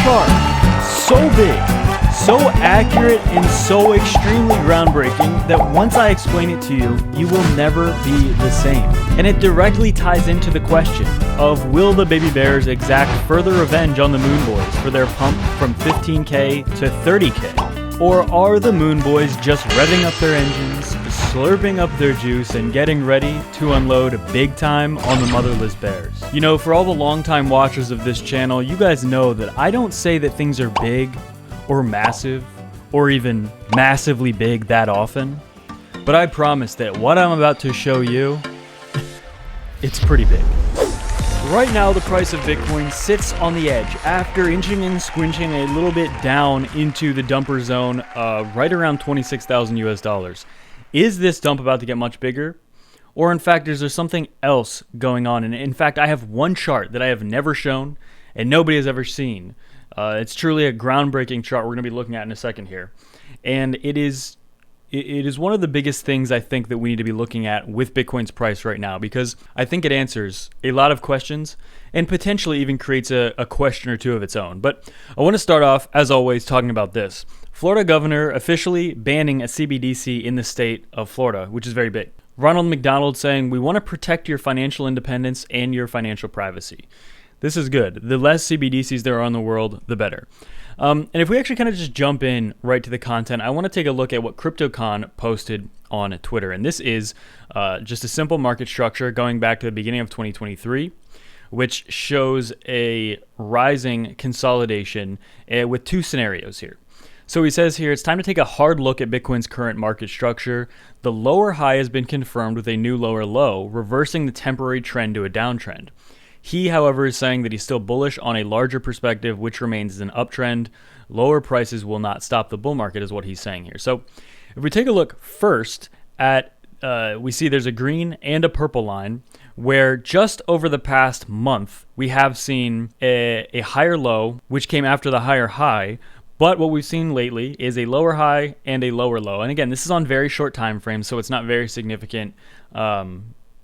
chart, so big, so accurate, and so extremely groundbreaking that once I explain it to you, you will never be the same. And it directly ties into the question of, will the baby bears exact further revenge on the Moon Boys for their pump from 15K to 30K? Or are the Moon Boys just revving up their engines, slurping up their juice, and getting ready to unload big time on the motherless bears? You know, for all the longtime watchers of this channel, you guys know that I don't say that things are big or massive or even massively big that often. But I promise that what I'm about to show you, it's pretty big. Right now, the price of Bitcoin sits on the edge after inching and squinching a little bit down into the dumper zone, right around 26,000 US dollars. Is this dump about to get much bigger? Or in fact, is there something else going on? And in fact, I have one chart that I have never shown and nobody has ever seen. It's truly a groundbreaking chart we're going to be looking at in a second here. And it is one of the biggest things I think that we need to be looking at with Bitcoin's price right now, because I think it answers a lot of questions and potentially even creates a question or two of its own. But I want to start off, as always, talking about this. Florida governor officially banning a CBDC in the state of Florida, which is very big. Ronald McDonald saying, we want to protect your financial independence and your financial privacy. This is good. The less CBDCs there are in the world, the better. And if we actually kind of just jump in right to the content, I want to take a look at what CryptoCon posted on Twitter. And this is just a simple market structure going back to the beginning of 2023, which shows a rising consolidation with two scenarios here. So he says here, it's time to take a hard look at Bitcoin's current market structure. The lower high has been confirmed with a new lower low, reversing the temporary trend to a downtrend. He, however, is saying that he's still bullish on a larger perspective, which remains an uptrend. Lower prices will not stop the bull market, is what he's saying here. So if we take a look first at, we see there's a green and a purple line, where just over the past month, we have seen a higher low, which came after the higher high. But what we've seen lately is a lower high and a lower low. And again, this is on very short time frames, so it's not very significant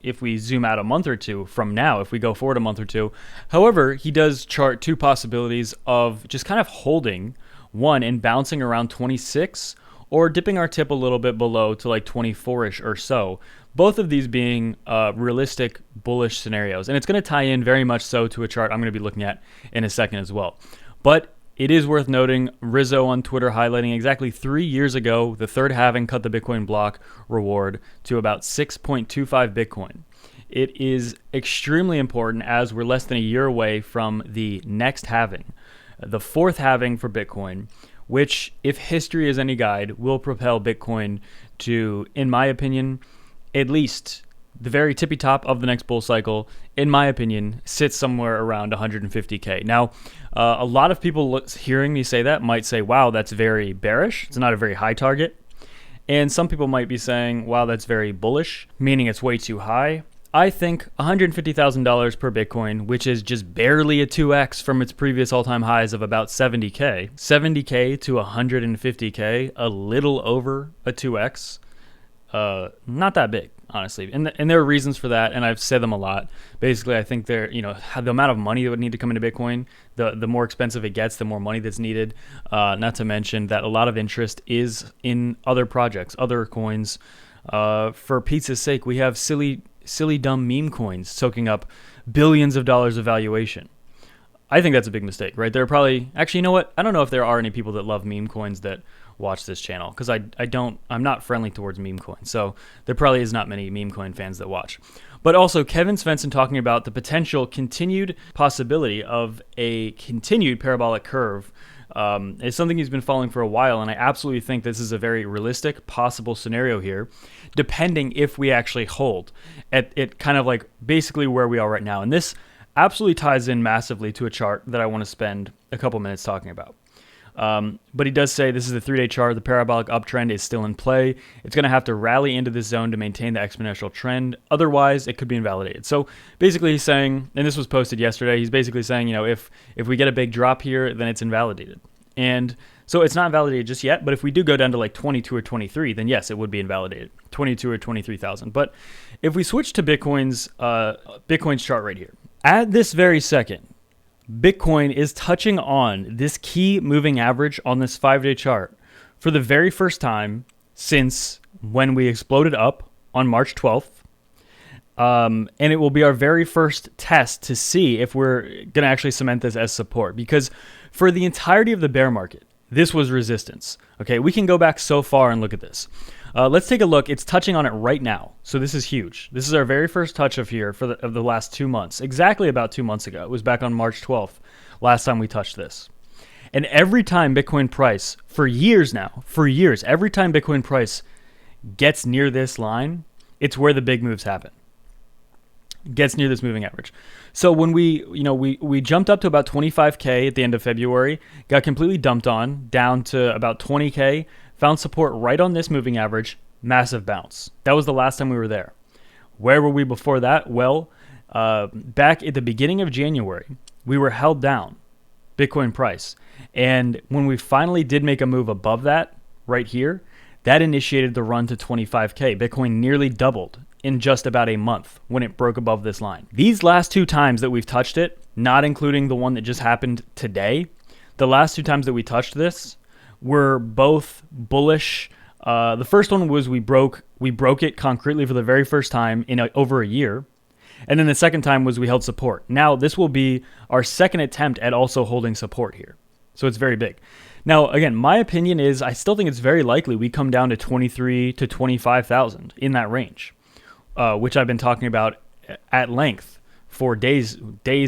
if we zoom out a month or two from now, if we go forward a month or two. However, he does chart two possibilities of just kind of holding one and bouncing around 26 or dipping our tip a little bit below to like 24-ish or so. Both of these being realistic bullish scenarios. And it's going to tie in very much so to a chart I'm going to be looking at in a second as well. But it is worth noting, Rizzo on Twitter highlighting exactly 3 years ago, the third halving cut the Bitcoin block reward to about 6.25 Bitcoin. It is extremely important as we're less than a year away from the next halving, the fourth halving for Bitcoin, which, if history is any guide, will propel Bitcoin to, in my opinion, at least the very tippy top of the next bull cycle, in my opinion, sits somewhere around 150K. Now, a lot of people hearing me say that might say, wow, that's very bearish. It's not a very high target. And some people might be saying, wow, that's very bullish, meaning it's way too high. I think $150,000 per Bitcoin, which is just barely a 2x from its previous all-time highs of about 70K. 70K to 150K, a little over a 2x. Not that big, honestly. And there are reasons for that, and I've said them a lot. Basically, I think the amount of money that would need to come into Bitcoin, the more expensive it gets, the more money that's needed. Not to mention that a lot of interest is in other projects, other coins. For pizza's sake, we have silly dumb meme coins soaking up billions of dollars of valuation. I think that's a big mistake, right? There are probably, actually, you know what? I don't know if there are any people that love meme coins that watch this channel, because I'm not friendly towards meme coins. So there probably is not many meme coin fans that watch. But also Kevin Svensson talking about the potential continued possibility of a continued parabolic curve is something he's been following for a while, and I absolutely think this is a very realistic possible scenario here, depending if we actually hold at it kind of like basically where we are right now. And this absolutely ties in massively to a chart that I want to spend a couple minutes talking about. But he does say this is a 3-day chart. The parabolic uptrend is still in play. It's going to have to rally into this zone to maintain the exponential trend. Otherwise, it could be invalidated. So basically he's saying, and this was posted yesterday, he's basically saying, if we get a big drop here, then it's invalidated. And so it's not invalidated just yet, but if we do go down to like 22 or 23, then yes, it would be invalidated, 22 or 23,000. But if we switch to Bitcoin's chart right here, at this very second, Bitcoin is touching on this key moving average on this 5-day chart for the very first time since when we exploded up on March 12th. And it will be our very first test to see if we're going to actually cement this as support, because for the entirety of the bear market, this was resistance. Okay, we can go back so far and look at this. Let's take a look. It's touching on it right now. So this is huge. This is our very first touch of here of the last 2 months, exactly about 2 months ago. It was back on March 12th, last time we touched this. And every time Bitcoin price, for years now, every time Bitcoin price gets near this line, it's where the big moves happen. Gets near this moving average. So when we jumped up to about 25K at the end of February, got completely dumped on, down to about 20K, found support right on this moving average, massive bounce. That was the last time we were there. Where were we before that? Well, back at the beginning of January, we were held down, Bitcoin price. And when we finally did make a move above that, right here, that initiated the run to 25K. Bitcoin nearly doubled in just about a month when it broke above this line. These last 2 times that we've touched it, not including the one that just happened today, the last 2 times that we touched this were both bullish. The first one was we broke it concretely for the very first time in over a year. And then the second time was we held support. Now this will be our second attempt at also holding support here. So it's very big. Now, again, my opinion is I still think it's very likely we come down to 23 to 25,000 in that range, which I've been talking about at length for days,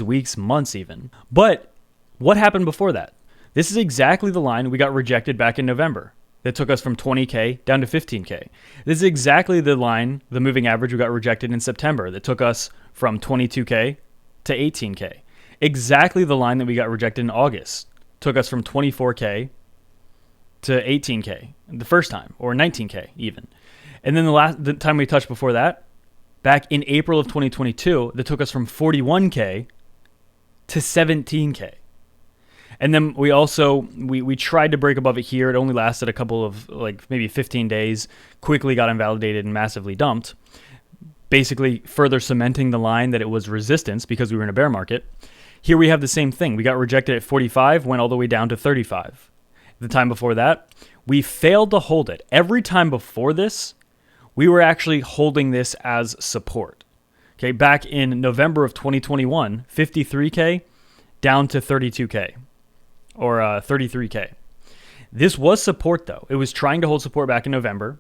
weeks, months even. But what happened before that? This is exactly the line we got rejected back in November that took us from 20K down to 15K. This is exactly the line, the moving average we got rejected in September that took us from 22K to 18K. Exactly the line that we got rejected in August took us from 24K to 18K the first time, or 19K even. And then the time we touched before that, back in April of 2022, that took us from 41K to 17K. And then we also, we tried to break above it here. It only lasted a couple of, maybe 15 days, quickly got invalidated and massively dumped, basically further cementing the line that it was resistance because we were in a bear market. Here we have the same thing. We got rejected at 45, went all the way down to 35. The time before that, we failed to hold it. Every time before this, we were actually holding this as support. Okay, back in November of 2021, 53K down to 32K or 33K. This was support though. It was trying to hold support back in November.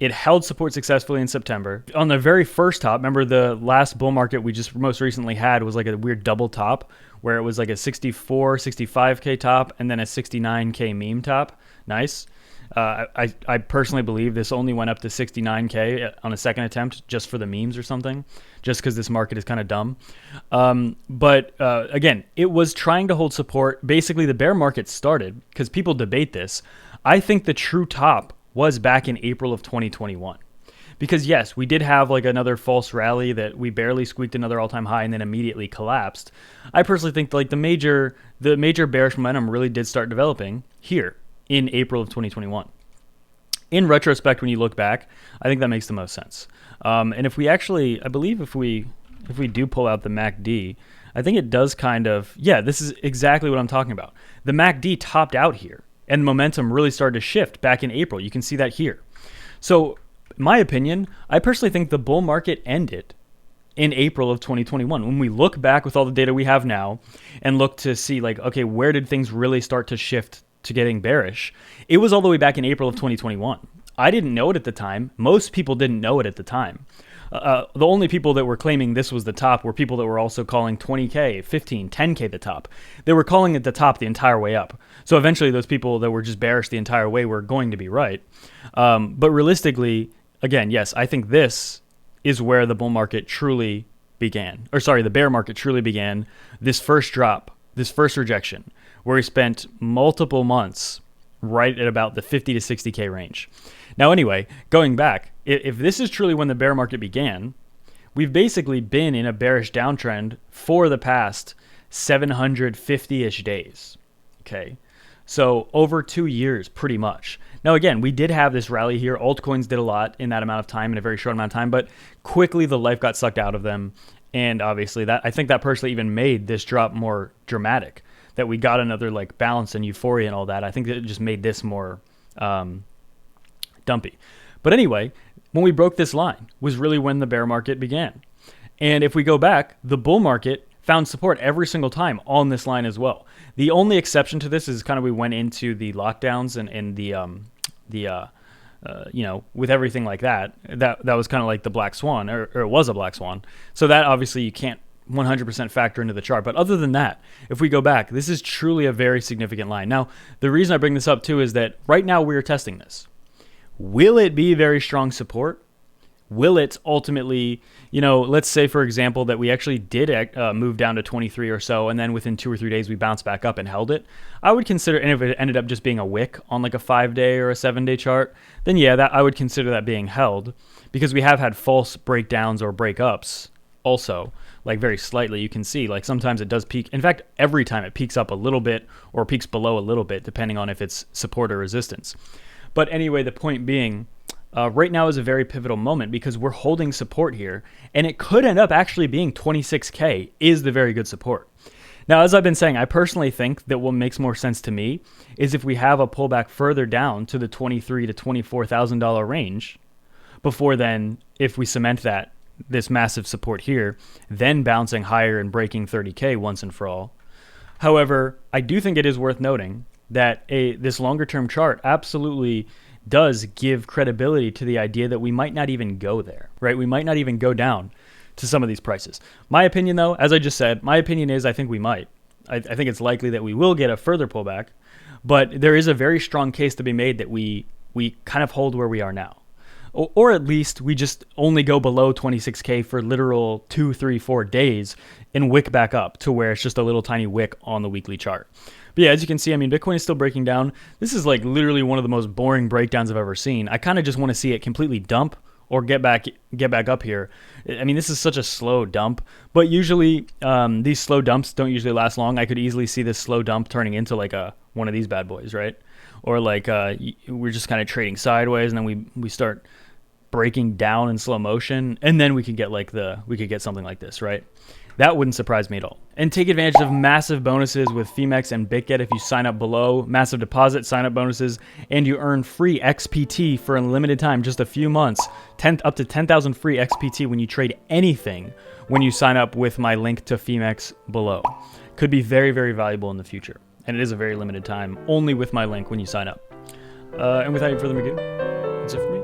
It held support successfully in September. On the very first top, remember the last bull market we just most recently had was like a weird double top where it was like a 64, 65K top and then a 69K meme top. Nice. I personally believe this only went up to 69K on a second attempt just for the memes or something, just because this market is kind of dumb. But again, it was trying to hold support. Basically, the bear market started because people debate this. I think the true top was back in April of 2021. Because yes, we did have like another false rally that we barely squeaked another all-time high and then immediately collapsed. I personally think like the major bearish momentum really did start developing here in April of 2021. In retrospect, when you look back, I think that makes the most sense. And if we actually, I believe if we do pull out the MACD, I think it does kind of, yeah, this is exactly what I'm talking about. The MACD topped out here and momentum really started to shift back in April. You can see that here. So in my opinion, I personally think the bull market ended in April of 2021. When we look back with all the data we have now and look to see like, okay, where did things really start to shift to getting bearish? It was all the way back in April of 2021. I didn't know it at the time. Most people didn't know it at the time. The only people that were claiming this was the top were people that were also calling 20K, 15, 10K the top. They were calling it the top the entire way up. So eventually those people that were just bearish the entire way were going to be right. But realistically, again, yes, I think this is where the bull market truly began. Or sorry, the bear market truly began. This first drop, this first rejection, where we spent multiple months right at about the 50 to 60K range. Now, anyway, going back, if this is truly when the bear market began, we've basically been in a bearish downtrend for the past 750-ish days. Okay, so over 2 years, pretty much. Now, again, we did have this rally here. Altcoins did a lot in that amount of time, in a very short amount of time, but quickly the life got sucked out of them. And obviously that, I think that personally even made this drop more dramatic, that we got another like balance and euphoria and all that. I think that it just made this more dumpy. But anyway, when we broke this line was really when the bear market began. And if we go back, the bull market found support every single time on this line as well. The only exception to this is kind of we went into the lockdowns and the with everything like that was kind of like the black swan, or it was a black swan. So that obviously you can't 100% factor into the chart. But other than that, if we go back, this is truly a very significant line. Now, the reason I bring this up too is that right now we are testing this. Will it be very strong support? Will it ultimately, let's say, for example, that we actually did move down to 23 or so, and then within 2 or 3 days we bounced back up and held it. I would consider, and if it ended up just being a wick on like a 5-day or a 7-day chart, then yeah, that I would consider that being held, because we have had false breakdowns or breakups also, like very slightly. You can see like sometimes it does peak. In fact, every time it peaks up a little bit or peaks below a little bit, depending on if it's support or resistance. But anyway, the point being, right now is a very pivotal moment because we're holding support here, and it could end up actually being 26K is the very good support. Now, as I've been saying, I personally think that what makes more sense to me is if we have a pullback further down to the $23,000 to $24,000 range, before then, if we cement this massive support here, then bouncing higher and breaking 30K once and for all. However, I do think it is worth noting that this longer term chart absolutely does give credibility to the idea that we might not even go there, right? We might not even go down to some of these prices. My opinion, though, as I just said, my opinion is I think we might. I think it's likely that we will get a further pullback, but there is a very strong case to be made that we kind of hold where we are now. Or at least we just only go below 26K for literal 2, 3, 4 days and wick back up to where it's just a little tiny wick on the weekly chart. But yeah, as you can see, I mean, Bitcoin is still breaking down. This is like literally one of the most boring breakdowns I've ever seen. I kind of just want to see it completely dump or get back up here. I mean, this is such a slow dump, but usually these slow dumps don't usually last long. I could easily see this slow dump turning into like one of these bad boys, right? Or like we're just kind of trading sideways, and then we start breaking down in slow motion, and then we could get something like this, right? That wouldn't surprise me at all. And take advantage of massive bonuses with Femex and BitGet if you sign up below. Massive deposit sign-up bonuses, and you earn free XPT for a limited time, just a few months. Up to 10,000 free XPT when you trade anything when you sign up with my link to Femex below. Could be very, very valuable in the future. And it is a very limited time, only with my link when you sign up. And without any further ado, that's it for me.